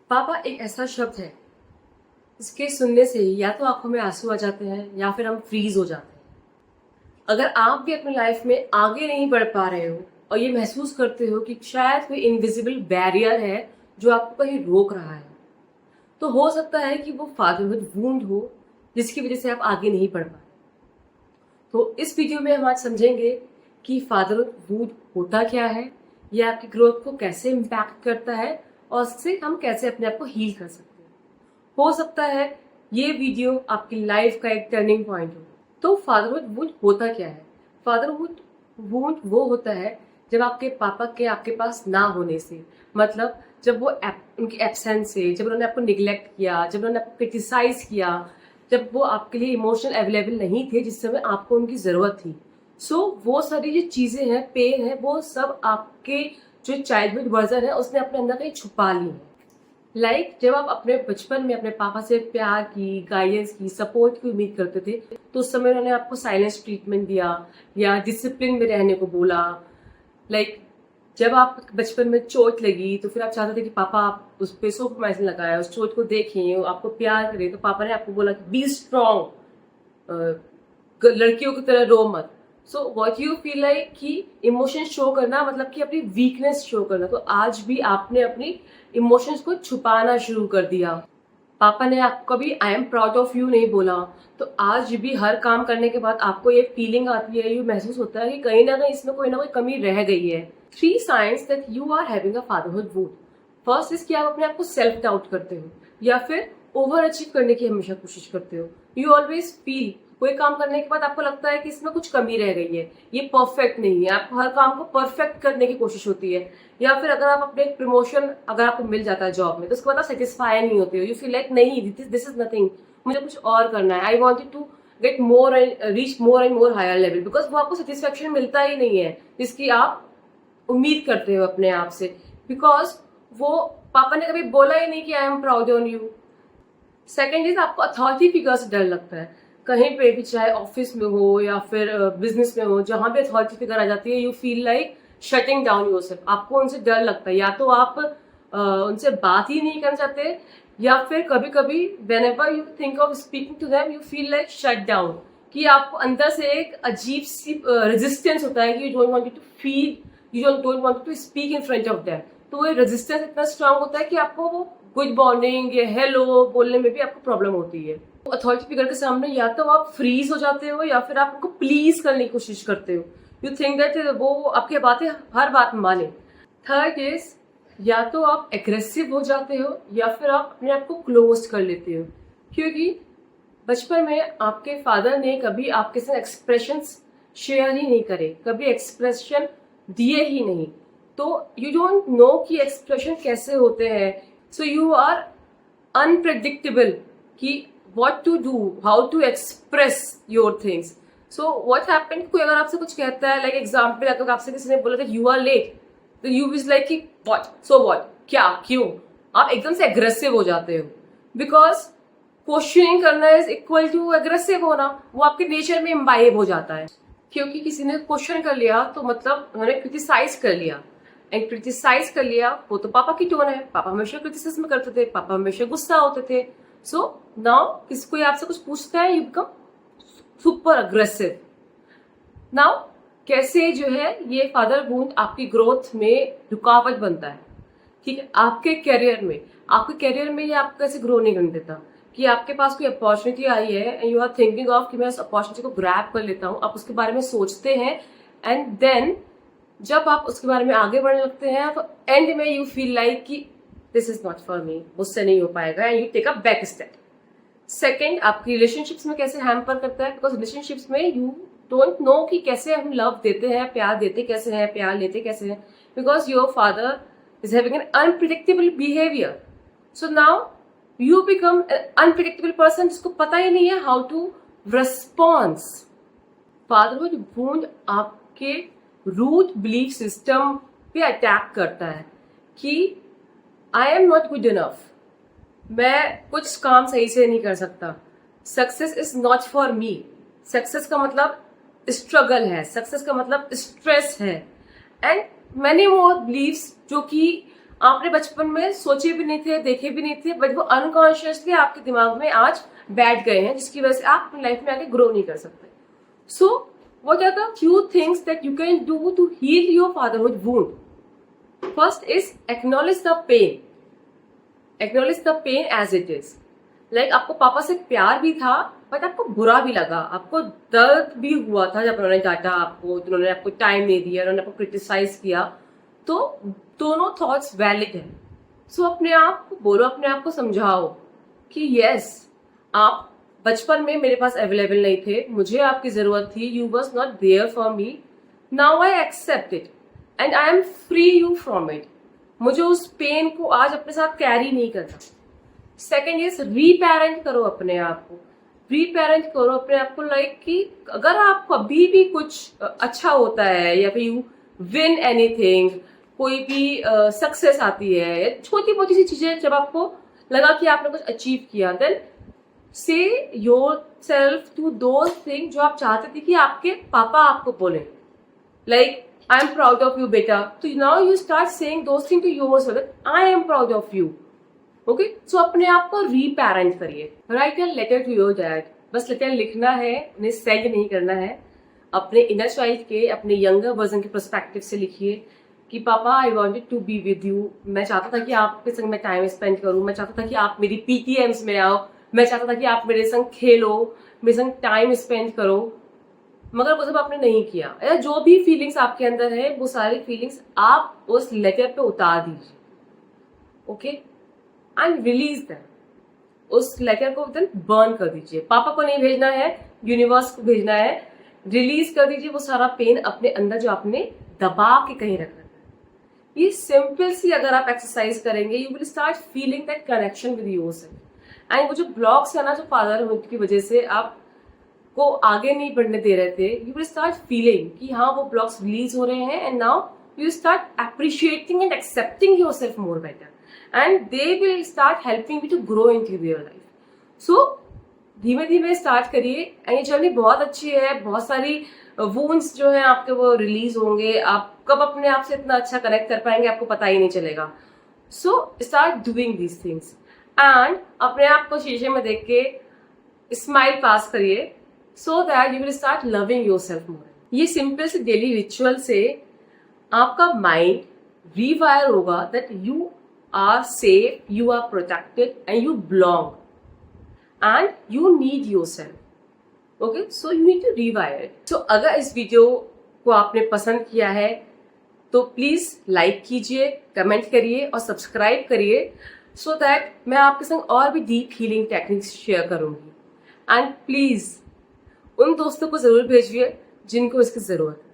पापा एक ऐसा शब्द है, इसके सुनने से ही या तो आंखों में आंसू आ जाते हैं या फिर हम फ्रीज हो जाते हैं। अगर आप भी अपनी लाइफ में आगे नहीं बढ़ पा रहे हो और ये महसूस करते हो कि शायद कोई इनविजिबल बैरियर है जो आपको कहीं रोक रहा है, तो हो सकता है कि वो फादरहुड वूंड हो जिसकी वजह से आप आगे नहीं बढ़ पा रहे। तो इस वीडियो में हम आज समझेंगे कि फादरहुड वूंड होता क्या है, ये आपकी ग्रोथ को कैसे इम्पैक्ट करता है और उससे हम कैसे अपने आप को हील कर सकते हैं। हो सकता है ये वीडियो आपकी लाइफ का एक टर्निंग पॉइंट हो। तो फादरहुड वुंड होता क्या है? फादरहुड वुंड वो होता है जब आपके पापा के आपके पास ना होने से, मतलब जब वो उनकी एब्सेंस से, जब उन्होंने आपको निग्लेक्ट किया, जब उन्होंने आपको क्रिटिसाइज किया, जब वो आपके लिए इमोशनल अवेलेबल नहीं थे जिस समय आपको उनकी जरूरत थी। वो सारी जो चीजें हैं, पेन है, वो सब आपके जो चाइल्डहुड वर्जन है उसने अपने अंदर कहीं छुपा ली है। जब आप अपने बचपन में अपने पापा से प्यार की, गाइडेंस की, सपोर्ट की उम्मीद करते थे, तो उस समय उन्होंने आपको साइलेंस ट्रीटमेंट दिया या डिसिप्लिन में रहने को बोला। जब आप बचपन में चोट लगी तो फिर आप चाहते थे कि पापा आप उस पे सोफ्टमाइसिन लगाए, उस चोट को देखें, आपको प्यार करें, तो पापा ने आपको बोला कि बी स्ट्रॉन्ग, लड़कियों की तरह रो मत। So what you feel like कि इमोशन शो करना मतलब कि अपनी वीकनेस शो करना। तो आज भी आपने अपनी इमोशंस को छुपाना शुरू कर दिया। पापा ने आपको कभी आई एम प्राउड ऑफ यू नहीं बोला, तो आज भी हर काम करने के बाद आपको ये फीलिंग आती है, ये महसूस होता है कि कहीं ना कहीं इसमें कोई ना कोई कमी रह गई है। 3 signs that you are having a fatherhood wound. First is कि आप अपने आप को सेल्फ डाउट करते हो या फिर ओवर अचीव करने की हमेशा कोशिश करते हो। यू ऑलवेज फील, कोई काम करने के बाद आपको लगता है कि इसमें कुछ कमी रह गई है, ये परफेक्ट नहीं है, आपको हर काम को परफेक्ट करने की कोशिश होती है। या फिर अगर आप अपने प्रमोशन अगर आपको मिल जाता है जॉब में, तो उसके बाद आप सेटिस्फाई नहीं होते हो। यू फील लाइक नहीं, दिस इज नथिंग, मुझे कुछ और करना है। I wanted to get more and reach more and more higher level, because वो आपको सेटिस्फेक्शन मिलता ही नहीं है जिसकी आप उम्मीद करते हो अपने आप से। बिकॉज वो पापा ने कभी बोला ही नहीं कि I am proud on you. Second is आपको अथॉरिटी फिगर से डर लगता है। कहीं पे भी, चाहे ऑफिस में हो या फिर बिजनेस में हो, जहां भी अथॉरिटी फिगर आ जाती है, you feel like shutting down yourself. आपको उनसे डर लगता है, या तो आप उनसे बात ही नहीं करना चाहते, या फिर कभी कभी whenever you think of speaking to them you feel like shut down, कि आपको अंदर से एक अजीब सी रेजिस्टेंस होता है कि you don't want to feel, you don't want to speak in front of them. तो वो रेजिस्टेंस इतना स्ट्रांग होता है कि आपको वो गुड मॉर्निंग या हेलो बोलने में भी आपको प्रॉब्लम होती है। अथॉरिटी फिगर के सामने या तो आप फ्रीज हो जाते हो या फिर आप उनको प्लीज करने की कोशिश करते हो। यू थिंक दैट वो आपकी बातें हर बात माने। थर्ड इज, या तो आप एग्रेसिव हो जाते हो या फिर आप अपने आप को क्लोज कर लेते हो, क्योंकि बचपन में आपके फादर ने कभी आपके साथ एक्सप्रेशंस शेयर ही नहीं करे, कभी एक्सप्रेशन दिए ही नहीं। तो यू डोंट नो कि एक्सप्रेशन कैसे होते हैं। सो यू आर अनप्रेडिक्टेबल कि what to do, how to express your things. So what happened, कोई अगर आपसे कुछ कहता है, like example अगर आपसे किसी ने बोला था you are late, तो you is like कि what, so what, क्या, क्यों, आप एकदम से aggressive हो जाते हो। because क्वेश्चनिंग करना इज इक्वल टू एग्रेसिव होना, वो आपके नेचर में इम्बाइब हो जाता है। क्योंकि किसी ने क्वेश्चन कर लिया तो मतलब उन्होंने क्रिटिसाइज कर लिया, एंड क्रिटिसाइज कर लिया, वो तो पापा की टोन है, पापा हमेशा क्रिटिसिज्म करते थे, पापा हमेशा गुस्सा होते थे। सो नाउ किसी कोई आपसे कुछ पूछता है, you become super aggressive. Now कैसे जो है ये फादर वुंड आपकी ग्रोथ में रुकावट बनता है, ठीक है, आपके करियर में ये आपको कैसे ग्रो नहीं करने देता। कि आपके पास कोई अपॉर्चुनिटी आई है and you are thinking of कि मैं उस अपॉर्चुनिटी को ग्रैब कर लेता हूँ, आप उसके बारे में सोचते हैं, एंड देन जब आप उसके बारे में आगे बढ़ने लगते हैं तो एंड में यू फील लाइक कि this is not for me, मुझसे नहीं हो पाएगा, and you take a back step. Second, आपकी रिलेशनशिप्स में कैसे हैम्पर करता है, बिकॉज रिलेशनशिप्स में यू डोंट नो कि कैसे हम लव देते हैं, प्यार देते कैसे हैं, प्यार लेते कैसे हैं, because your father is having an unpredictable behaviour. So now you become an unpredictable person जिसको पता ही नहीं है how to response. Fatherhood wound आपके रूट बिलीफ सिस्टम पे अटैक करता है कि I am not good enough, मैं कुछ काम सही से नहीं कर सकता, success is not for me. Success का मतलब स्ट्रगल है, सक्सेस का मतलब स्ट्रेस है, एंड मैनी मोर बिलीव्स जो कि आपने बचपन में सोचे भी नहीं थे, देखे भी नहीं थे, बट वो अनकॉन्शियसली आपके दिमाग में आज बैठ गए हैं, जिसकी वजह से आप अपनी लाइफ में आगे ग्रो नहीं कर सकते. So what are the few things that you can do to heal your fatherhood wound? First is acknowledge the pain. Acknowledge the pain as it is. Like आपको पापा से प्यार भी था, बट आपको बुरा भी लगा, आपको दर्द भी हुआ था जब उन्होंने डांटा आपको, उन्होंने आपको टाइम नहीं दिया, उन्होंने आपको क्रिटिसाइज किया. तो दोनों थॉट्स वैलिड हैं. सो अपने आप को बोलो, अपने आप को समझाओ कि यस, आप बचपन में मेरे पास अवेलेबल नहीं थे, मुझे आपकी जरूरत थी, you was not there for me. Now I accept it and I am free you from it. मुझे उस पेन को आज अपने साथ कैरी नहीं करना. सेकेंड इज रीपेरेंट करो अपने आप को. रीपेरेंट करो अपने आप को, लाइक कि अगर आप कभी भी कुछ अच्छा होता है या फिर यू विन एनीथिंग, कोई भी सक्सेस आती है या छोटी मोटी सी चीजें जब आपको लगा कि आपने कुछ अचीव किया, then say yourself to those thing जो आप चाहते थे कि आपके पापा आपको बोले, like I am proud of you बेटा. तो now you start saying those thing to yourself, I am proud of you. Okay, so अपने आप को रीपेरेंट करिए. Write a letter to your dad. बस लेटर लिखना है, उन्हें सेंड नहीं करना है. अपने इनर चाइल्ड के, अपने यंगर वर्जन के पर्सपेक्टिव से लिखिए कि पापा I wanted to be with you. मैं चाहता था कि आपके संग मैं टाइम स्पेंड करूं, मैं चाहता था कि आप मेरी पीटीएम्स में आओ, मैं चाहता था कि आप मेरे संग खेलो, मेरे संग टाइम स्पेंड करो, मगर वो सब आपने नहीं किया. या जो भी फीलिंग्स आपके अंदर है, वो सारी फीलिंग्स आप उस लेटर पे उतार दीजिए. Okay, and release them. उस लेटर को देन बर्न कर दीजिए. पापा को नहीं भेजना है, यूनिवर्स को भेजना है. रिलीज कर दीजिए वो सारा पेन अपने अंदर जो आपने दबा के कहीं रख रखा है. ये सिंपल सी अगर आप एक्सरसाइज करेंगे, you will start feeling that connection with yourself. And वो जो ब्लॉक्स है ना, जो फादरहुड की वजह से आप को आगे नहीं बढ़ने दे रहे थे, यू विल स्टार्ट फीलिंग कि हाँ वो ब्लॉक्स रिलीज हो रहे हैं. And now you start appreciating and accepting yourself more better. And they will start helping you to grow into your life. So धीमे धीमे स्टार्ट करिए. एंड ये जर्नी बहुत अच्छी है. बहुत सारी वुंड्स जो है आपके वो रिलीज होंगे. आप कब अपने आप से इतना अच्छा कनेक्ट कर पाएंगे आपको पता ही नहीं चलेगा. So start doing these things and अपने आप को शीशे में देख के स्माइल पास करिए, so that you will start loving yourself मोर. ये सिंपल से डेली रिचुअल से आपका माइंड रीवायर होगा that you are safe, you are protected and you belong and you need yourself. Okay, so you need to rewire it. So अगर इस video को आपने पसंद किया है तो प्लीज लाइक कीजिए, कमेंट करिए और सब्सक्राइब करिए, सो दैट मैं आपके संग और भी डीप हीलिंग टेक्निक्स शेयर करूंगी. एंड प्लीज उन दोस्तों को जरूर भेजिए जिनको इसकी जरूरत है.